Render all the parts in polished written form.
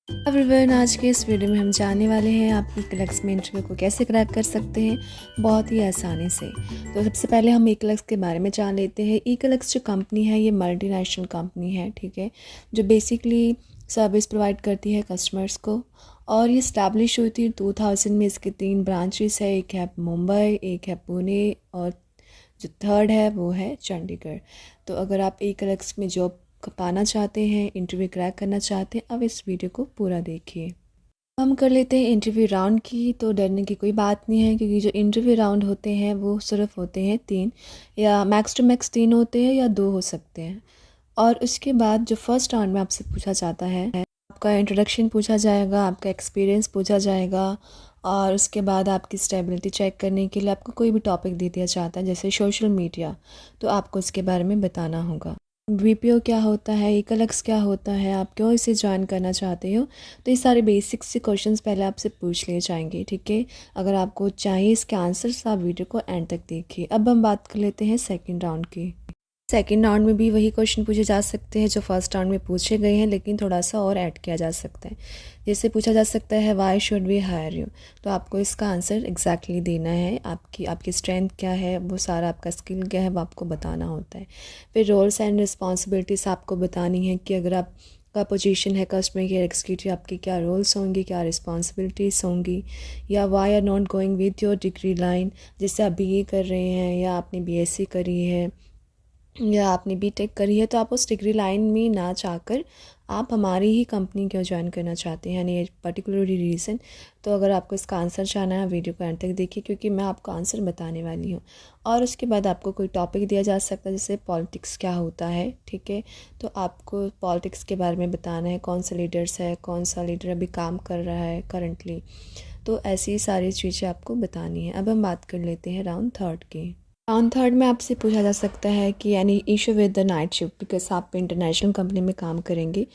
Everyone, आज के इस वीडियो में हम जानने वाले हैं आप ई-कलेक्स में इंटरव्यू को कैसे क्रैक कर सकते हैं बहुत ही आसानी से। तो सबसे पहले हम ई-कलेक्स के बारे में जान लेते हैं। ई-कलेक्स जो कंपनी है ये मल्टीनेशनल कंपनी है, ठीक है, जो बेसिकली सर्विस प्रोवाइड करती है कस्टमर्स को। और ये इस्टेब्लिश हुई थी 2000 में। इसके 3 ब्रांचेस है, एक है मुंबई, एक है पुणे और जो थर्ड है वो है चंडीगढ़। तो अगर आप ई-कलेक्स में जॉब पाना चाहते हैं, इंटरव्यू क्रैक करना चाहते हैं, अब इस वीडियो को पूरा देखिए। हम कर लेते हैं इंटरव्यू राउंड की। तो डरने की कोई बात नहीं है, क्योंकि जो इंटरव्यू राउंड होते हैं वो सिर्फ होते हैं 3 या मैक्स टू मैक्स 3 होते हैं या 2 हो सकते हैं। और उसके बाद जो फर्स्ट राउंड में आपसे पूछा जाता है, आपका इंट्रोडक्शन पूछा जाएगा, आपका एक्सपीरियंस पूछा जाएगा। और उसके बाद आपकी स्टेबिलिटी चेक करने के लिए आपको कोई भी टॉपिक दे दिया जाता है, जैसे सोशल मीडिया, तो आपको उसके बारे में बताना होगा। बीपीओ क्या होता है, ई-कलेक्स क्या होता है, आप क्यों इसे ज्वाइन करना चाहते हो, तो ये सारे बेसिक्स से क्वेश्चंस पहले आपसे पूछ लिए जाएंगे, ठीक है। अगर आपको चाहिए इसके आंसर्स, आप वीडियो को एंड तक देखिए। अब हम बात कर लेते हैं सेकंड राउंड की। सेकंड राउंड में भी वही क्वेश्चन पूछे जा सकते हैं जो फर्स्ट राउंड में पूछे गए हैं, लेकिन थोड़ा सा और ऐड किया जा सकता है। जैसे पूछा जा सकता है why should we hire you, तो आपको इसका आंसर एग्जैक्टली देना है। आपकी स्ट्रेंथ क्या है, वो सारा आपका स्किल क्या है, वो आपको बताना होता है। फिर रोल्स एंड रिस्पॉन्सिबिलिटीज़ आपको बतानी है कि अगर आप का पोजीशन है कस्टमर केयर एग्जीक्यूटिव, आपकी क्या रोल्स होंगे, क्या रिस्पॉन्सिबिलिटीज़ होंगी। या why are not going with your degree line, जैसे आप बीए कर रहे हैं या आपने बीएससी करी है या आपने बीटेक करी है, तो आप उस डिग्री लाइन में ना चाहकर आप हमारी ही कंपनी क्यों ज्वाइन करना चाहते हैं, यानी पर्टिकुलरली रीज़न। तो अगर आपको इसका आंसर जानना है, वीडियो को एंड तक देखिए, क्योंकि मैं आपको आंसर बताने वाली हूँ। और उसके बाद आपको कोई टॉपिक दिया जा सकता है, जैसे पॉलिटिक्स क्या होता है, ठीक है। तो आपको पॉलिटिक्स के बारे में बताना है, कौन सा लीडर्स है, कौन सा लीडर अभी काम कर रहा है करंटली। तो ऐसी सारी चीज़ें आपको बतानी है। अब हम बात कर लेते हैं राउंड थर्ड की। राउंड थर्ड में आपसे पूछा जा सकता है कि यानी issue with the night shift, because आप इंटरनेशनल कंपनी में काम करेंगे,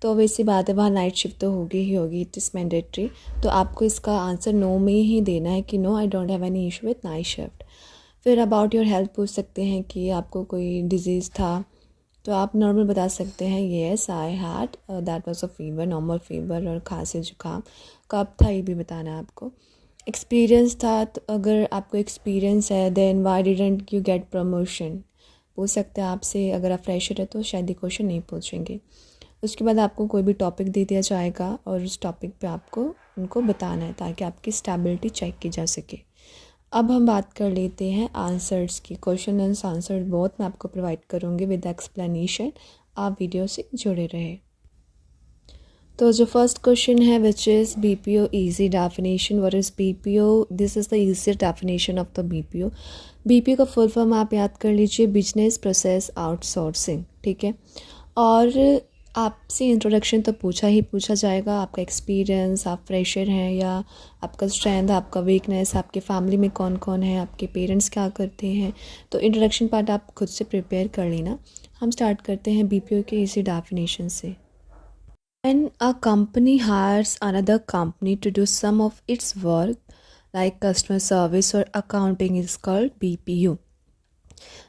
तो वैसी बात है, वहाँ नाइट शिफ्ट तो होगी ही होगी, इट इज़ मैंडेटरी। तो आपको इसका आंसर नो में ही देना है कि no, I don't have any issue with night shift. फिर अबाउट योर हेल्थ पूछ सकते हैं कि आपको कोई डिजीज़ था, तो आप नॉर्मल बता सकते हैं yes I had that was a fever, normal fever, और खांसी जुकाम कब था ये भी बताना है आपको। एक्सपीरियंस था, तो अगर आपको एक्सपीरियंस है then why didn't you get promotion पूछ सकते हैं आपसे। अगर आप फ्रेशर है तो शायद ये क्वेश्चन नहीं पूछेंगे। उसके बाद आपको कोई भी टॉपिक दे दिया जाएगा और उस टॉपिक पे आपको उनको बताना है, ताकि आपकी स्टेबिलिटी चेक की जा सके। अब हम बात कर लेते हैं आंसर्स की। क्वेश्चन एंड आंसर बहुत मैं आपको प्रोवाइड करूँगी विद एक्सप्लेनेशन, आप वीडियो से जुड़े रहे। तो जो फर्स्ट क्वेश्चन है which is BPO easy definition, what is BPO, this is the easiest definition of the BPO. BPO का फुल फॉर्म आप याद कर लीजिए, बिजनेस प्रोसेस आउटसोर्सिंग, ठीक है। और आपसे इंट्रोडक्शन तो पूछा ही पूछा जाएगा, आपका एक्सपीरियंस, आप फ्रेशर हैं या आपका स्ट्रेंथ, आपका वीकनेस, आपके फैमिली में कौन कौन है, आपके पेरेंट्स क्या करते हैं। तो इंट्रोडक्शन पार्ट आप खुद से प्रिपेयर कर लेना। हम स्टार्ट करते हैं बीपीओ के इसी डेफिनेशन से। When a company hires another company to do some of its work, like customer service or accounting, is called BPO.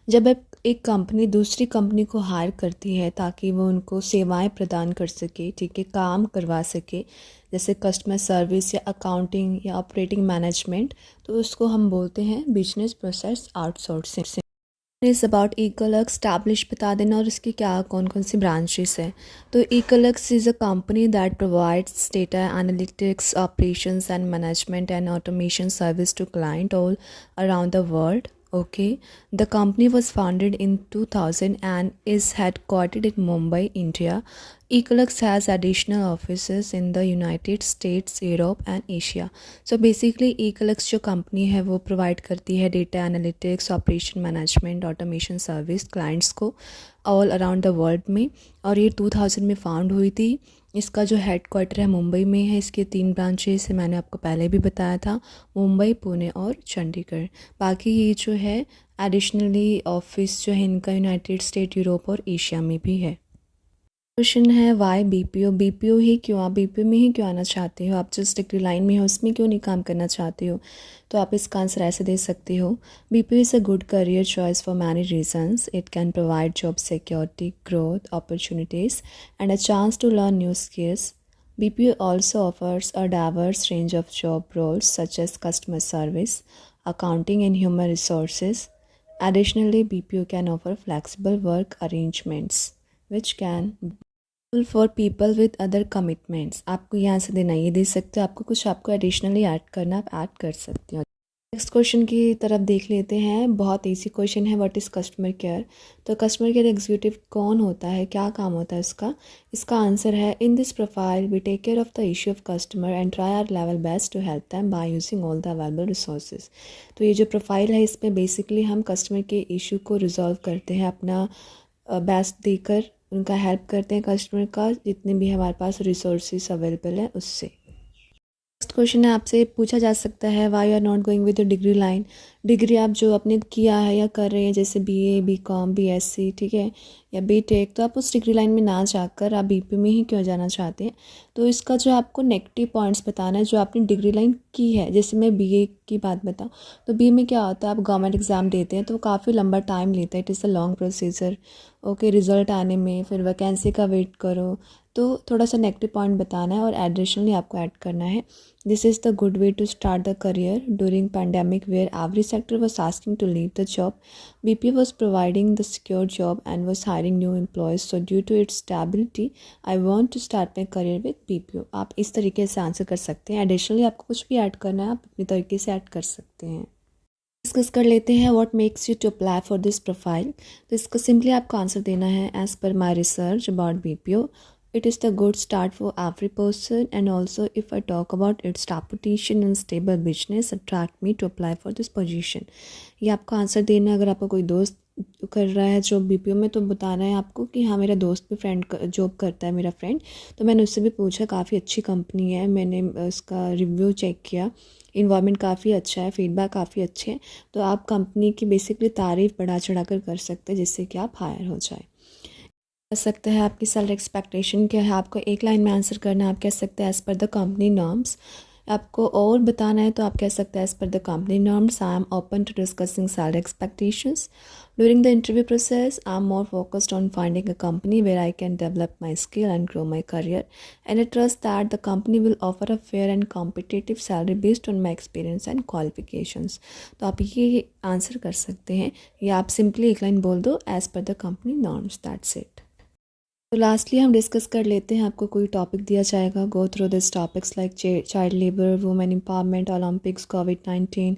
जब एक कंपनी दूसरी कंपनी को हायर करती है ताकि वो उनको सेवाएं प्रदान कर सके, ठीक है, काम करवा सके, जैसे कस्टमर सर्विस या अकाउंटिंग या ऑपरेटिंग मैनेजमेंट, तो उसको हम बोलते हैं business process outsourcing. Is about eClerx, establish बता देना और इसकी क्या कौन कौन सी ब्रांचेस हैं। तो eClerx is a company that provides data analytics, operations and management and automation service to client all around the world. Okay, the company was founded in 2000 and is headquartered in Mumbai, India. E-Collex has additional offices in the United States, Europe and Asia. So basically E-Collex जो company है वो provide करती है data analytics, operation management, automation service clients को all around the world में। और ये 2000 में फाउंड हुई थी। इसका जो हेड क्वार्टर है मुंबई में है। इसके 3 ब्रांचेस है, मैंने आपको पहले भी बताया था, मुंबई, पुणे और चंडीगढ़। बाकी ये जो है एडिशनली ऑफिस जो है इनका यूनाइटेड स्टेट, यूरोप और एशिया में भी है। क्वेश्चन है वाई बीपीओ, बीपीओ ही क्यों, आप बीपीओ में ही क्यों आना चाहते हो, आप जिस डिग्री लाइन में हो उसमें क्यों नहीं काम करना चाहते हो। तो आप इसका आंसर ऐसे दे सकते हो, BPO is a good career choice for many reasons. It can provide job security, growth opportunities and a chance to learn new skills BPO also offers a diverse range of job roles such as customer service, accounting, and human resources. Additionally, BPO can offer flexible work arrangements, which can for people with other commitments. आपको यहाँ से देना ये दे सकते हो, आपको कुछ आपको एडिशनली ऐड करना आप ऐड कर सकते हो। नेक्स्ट क्वेश्चन की तरफ देख लेते हैं। बहुत इजी क्वेश्चन है, व्हाट इज़ कस्टमर केयर। तो कस्टमर केयर एग्जीक्यूटिव कौन होता है, क्या काम होता है इसका। इसका आंसर है, in this profile we take care of the issue of customer and try our level best to help them by using all the available resources. तो ये जो प्रोफाइल है इसमें बेसिकली हम कस्टमर के इशू को रिजॉल्व करते हैं, अपना बेस्ट देकर उनका हेल्प करते हैं, कस्टमर का जितने भी हमारे पास रिसोर्सेज अवेलेबल हैं उससे। नेक्स्ट क्वेश्चन है, आपसे पूछा जा सकता है, why you are not going with the degree line. Degree आप जो आपने किया है या कर रहे हैं, जैसे BA, BCom, BSc, ठीक है, या BTech, तो आप उस डिग्री लाइन में ना जाकर आप BP में ही क्यों जाना चाहते हैं। तो इसका जो आपको नेगेटिव पॉइंट्स बताना है जो आपने डिग्री लाइन की है। जैसे मैं BA की बात बताऊँ तो BA में क्या होता है, आप गवर्नमेंट एग्ज़ाम देते हैं तो काफ़ी लंबा टाइम लेता है, it is a long procedure. Okay, result आने में फिर वैकेंसी का वेट करो, तो थोड़ा सा नेगेटिव पॉइंट बताना है और एडिशनली आपको ऐड करना है। This is the good way to start the career during pandemic where every sector was asking to leave the job. BPO was providing the secure job and was hiring new employees. So due to its stability, I want to start my career with BPO. आप इस तरीके से answer कर सकते हैं। Additionally आपको कुछ भी ऐड करना है आप अपनी तरीके से ऐड कर सकते हैं। डिस्कस कर लेते हैं, what makes you to apply for this profile. तो इसका सिंपली आपको आंसर देना है, as per my research about BPO it is the good start for every person, and also if I talk about its reputation and stable business attract me to apply for this position। ये आपको answer देना है। अगर आपका कोई दोस्त कर रहा है जॉब BPO में तो बताना है आपको कि हाँ मेरा दोस्त भी फ्रेंड जॉब करता है, मेरा फ्रेंड, तो मैंने उससे भी पूछा, काफ़ी अच्छी कंपनी है, मैंने उसका रिव्यू चेक किया, इन्वायरमेंट काफ़ी अच्छा है, फीडबैक काफ़ी अच्छे हैं। तो आप कंपनी की बेसिकली तारीफ़ बढ़ा चढ़ा कर सकते हैं जिससे कि आप हायर हो जाए। कह सकते हैं आपकी सैलरी एक्सपेक्टेशन क्या है, आपको एक लाइन में आंसर करना है। आप कह सकते हैं as per the company norms. आपको और बताना है तो आप कह सकते हैं as per the company norms I am open to discussing salary expectations during the interview process. I am more focused on finding a company where I can develop my skill and grow my career and I trust that the company will offer a fair and competitive salary based on my experience and qualifications. तो आप ये answer कर सकते हैं, या आप simply एक line बोल दो, as per the company norms, that's it. तो लास्टली हम डिस्कस कर लेते हैं, आपको कोई टॉपिक दिया जाएगा, go through this topics like child labour, women empowerment, Olympics, कोविड-19,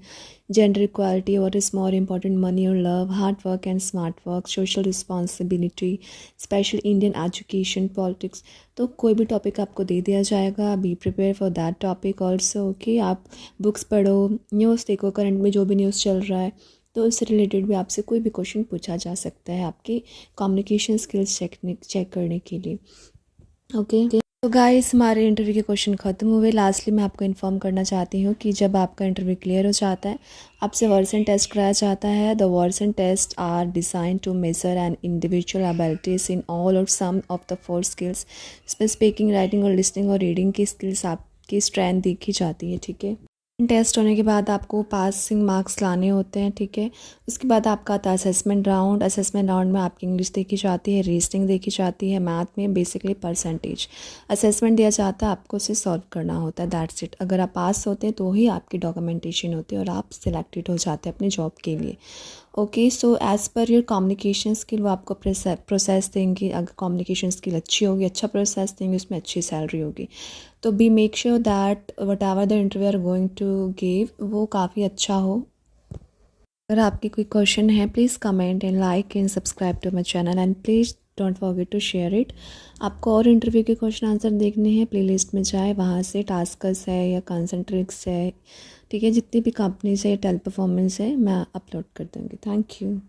gender equality, what is more important, money और love, hard work and smart work, social responsibility, special Indian education, politics. तो कोई भी टॉपिक आपको दे दिया जाएगा, be prepare for that topic also. Okay, आप बुक्स पढ़ो, न्यूज़ देखो, करंट में जो भी न्यूज़ चल रहा है तो उससे रिलेटेड भी आपसे कोई भी क्वेश्चन पूछा जा सकता है आपकी कम्युनिकेशन स्किल्स चेक करने के लिए। ओके, तो गाइस हमारे इंटरव्यू के क्वेश्चन ख़त्म हुए। लास्टली मैं आपको इन्फॉर्म करना चाहती हूँ कि जब आपका इंटरव्यू क्लियर हो जाता है, आपसे वर्सन टेस्ट कराया जाता है। The Versant test are design to measure an individual abilities in all और सम ऑफ द 4 स्किल्स। इसमें स्पीकिंग, राइटिंग और लिसनिंग और रीडिंग की स्किल्स आपकी स्ट्रेंथ देखी जाती है, ठीक है। टेस्ट होने के बाद आपको पासिंग मार्क्स लाने होते हैं, ठीक है। उसके बाद आपका आता है असेसमेंट राउंड। असेसमेंट राउंड में आपकी इंग्लिश देखी जाती है, रीजनिंग देखी जाती है, मैथ में बेसिकली परसेंटेज। असेसमेंट दिया जाता है, आपको उसे सॉल्व करना होता है, दैट्स इट। अगर आप पास होते हैं तो ही आपकी डॉक्यूमेंटेशन होती है और आप सिलेक्टेड हो जाते हैं अपने जॉब के लिए। Okay, so as per your communication skill वो आपको प्रोसेस देंगे। अगर कम्युनिकेशन स्किल अच्छी होगी, अच्छा प्रोसेस देंगे, उसमें अच्छी सैलरी होगी। तो be make sure that whatever the interview are going to give वो काफ़ी अच्छा हो। अगर आपके कोई क्वेश्चन है please comment and like and subscribe to my channel and please don't forget to share it. आपको और इंटरव्यू के क्वेश्चन आंसर देखने हैं, प्लेलिस्ट में जाए, वहाँ से टास्कस है या कंसंट्रिक्स है, ठीक है, जितनी भी कंपनीज है, टेल परफॉर्मेंस है, मैं अपलोड कर दूँगी। Thank you.